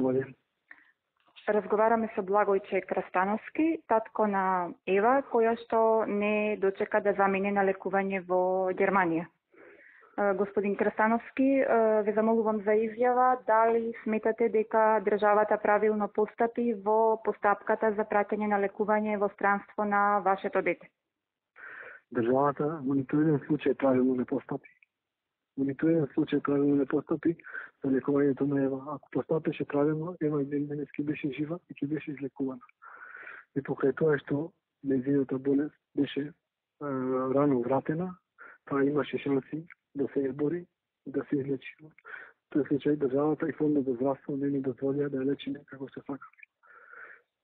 Зahvaljujem. Разговараме со Благојче Крастановски, татко на Ева, која што не дочека да замине на лекување во Германија. Господин Крастановски, ве замолувам за изјава дали сметате дека државата правилно постапи во постапката за праќање на лекување во странство на вашето дете. Државата во ниту еден случај правилно не постапи. Во ниту еден случај правилно не постапи за лекувањето на Ева. Ако постапеше правилно, Ева и денес ќе беше жива и ќе беше излекувана. И покрај тоа што нејзината болест беше рано вратена, таа имаше шанси да се бори и да се излечи. В тој случај државата и фондот за здравство не ни дозволија да ја лечиме како што сакаме.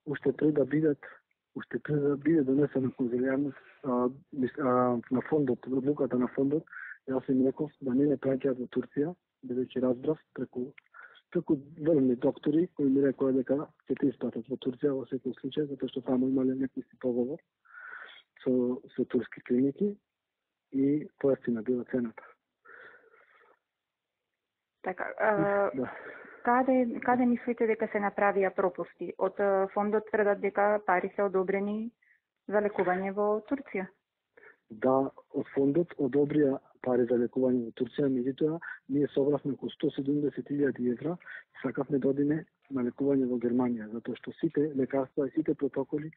Уште пред да биде донесена конзилијарност на фондот, одлуката на фондот, јас им реков да не праќаат во Турција, бидејќи разбрав преку врвни доктори кои ми рекоа дека ќе те испратат во Турција во секој случај, затоа што таму имале некој си поговор со турски клиники и поевтина била цената. Така, Да. Каде мислите дека се направија пропусти? Од фондот тврдат дека пари се одобрени за лекување во Турција. Да, од фондот одобрија пари за лекување во Турција, меѓутоа ние собравме околу 170.000 евра, сакавме да одиме на лекување во Германија, затоа што сите лекарства и сите протоколи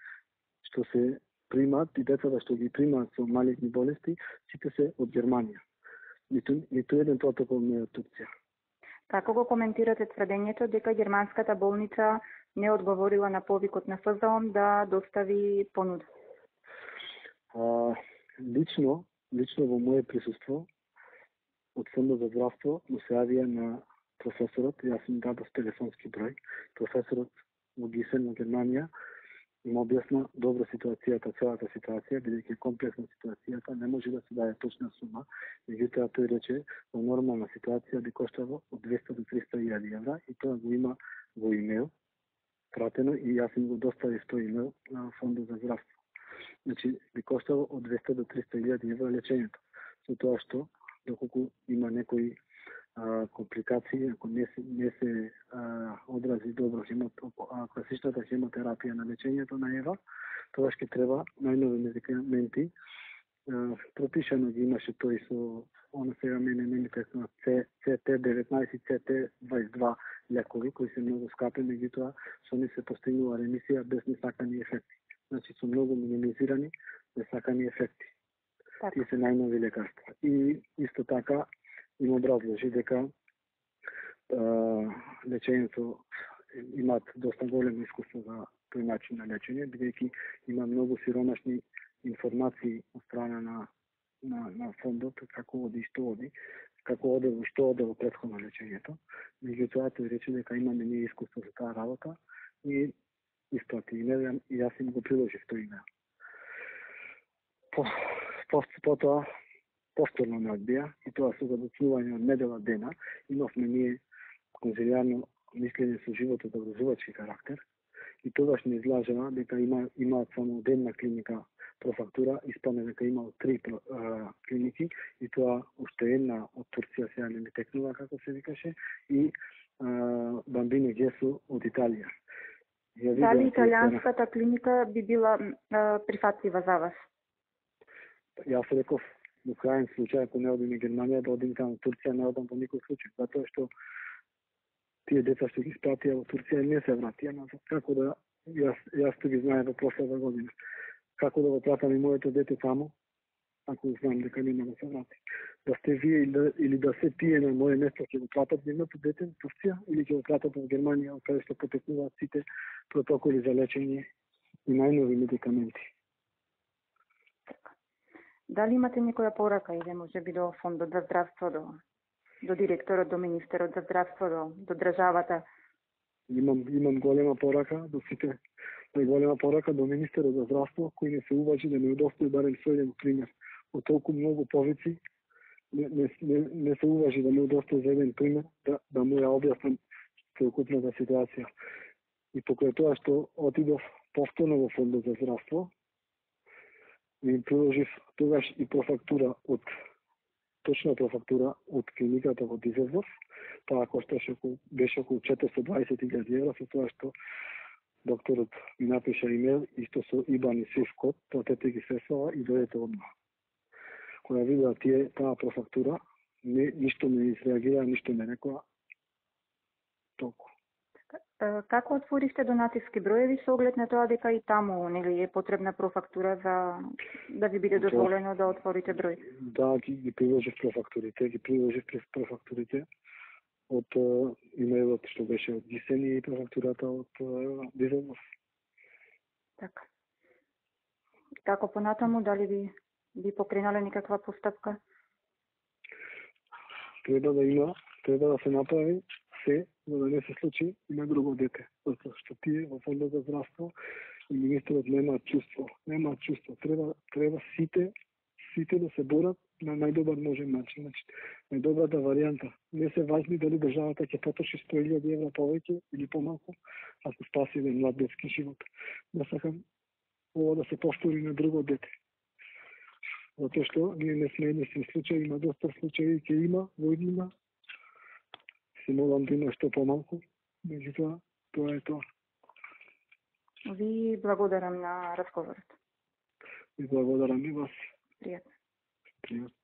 што се примаат и децата што ги примаат со малигни болести, сите се од Германија. Ниту еден протокол не е од Турција. Како го коментирате тврдењето дека германската болница не одговорила на повикот на ФЗОМ да достави понуда? Лично во моје присуство од Фондот за здравство му се јавија на професорот, јас им дадов телефонски број, професорот во Гисен во Германија им објасна добро ситуацијата, целата ситуација, бидејќи комплексна ситуацијата, не може да се даде точна сума, меѓутоа тој рече во нормална ситуација би коштало од 200 до 300.000 евра и тоа го има во имейл пратено и јас им го доставив тој имейл на Фондот за здравство. Значи би коштало од 200 до 300.000 евра лечењето. Со тоа што доколку има некои компликации, ако не се одрази добро класичната хемотерапија на лечењето на Ева, тоа ќе треба најнови медикаменти. Пропишано ги имаше тој со сега мене не ми текнува CT19 и CT22 лекови кои се многу скапи, меѓутоа со нив се постигнува ремисија без несакани ефекти. Значи со многу минимизирани несакани ефекти. Тие се најнови лекарства. И исто така им образложи дека лечењето имаат доста големо искуство за тој начин на лечење, бидејќи има многу сиромашни информации од страна на фондот, како оди и што оди, како оде и што оде во претходно лечењето. Меѓутоа тој рече дека имаме ние искуство за таа работа и испрати имейл и јас им го приложив тој имейл. Потоа повторно ме одбија и тоа со задочнување од недела дена имавме ние конзилијарно мислење со животот образувачки карактер и тогаш не излажева дека имаат само една клиника профактура, испадна дека имаат 3 клиники и тоа уште една од Турција сега не ми текнува како се викаше и Бамбино Ѓесу од Италија. Дали италијанската клиника би била прифатлива за вас? Јас реков, во крајен случај, ако не одим на Германија, да одим кај Турција, не одам во никој случај, затоа што тие деца што ги спратија во Турција не се вратија назад. Како да, јас ги знае во прошлата година, како да го пратам и моето дете таму, ако знам дека нема да се врати. Да сте вие или да се тие на моје место ќе го пратат нивното дете во Турција или ќе го пратат во Германија, каде што потекнуваат сите протоколи за лечење и најнови медикаменти. Дали имате некоја порака или може би до Фондот за здравство, до директорот, до министерот за здравство, до државата? Имам голема порака до сите, најголема порака до министерот за здравство, кој не се уважи да не удостои барем со еден пример. Од толку многу повици не се уважи да не удостои за еден пример, да му ја објаснам целокупната ситуација. И покрај тоа што отидов повторно во Фондот за здравство, им приложив тогаш и профактура од точна профактура од клиниката во Дизелдорф, таа кошташе беше околу 420.000 евра, со тоа што докторот ми напиша имейл, исто со ИБАН и СИФ код, платете ги средствава и дојдете одма. Кога видела таа профактура, ништо не изреагира, ништо не рекоа, толку. Како отворивте донативски броеви со оглед на тоа дека и таму нели е потребна профактура за да ви биде дозволено да отворите број? Да, ги приложив профактурите од имейлот што беше од Гисени и профактурата од Дизелдорф. Така. Како понатаму, дали би покренале никаква постапка? Треба да се направи се, за да не се случи и на друго дете. Затоа што тие во фондот за здравство и министерот немаат чувство. Треба сите да се борат на најдобар можен начин. Значи, најдобрата варијанта. Не се важни дали државата ќе потроши 100.000 евра повеќе или помалку, ако спаси еден млад детски живот. Да сакам ова да се повтори на друго дете. Затоа што ние не сме единствен случај, има доста случаи ќе има во иднина. Се молам да има што помалку, меѓутоа, тоа е тоа. Ви благодарам на разговорот. И благодарам и вас. Пријатно. Пријатно.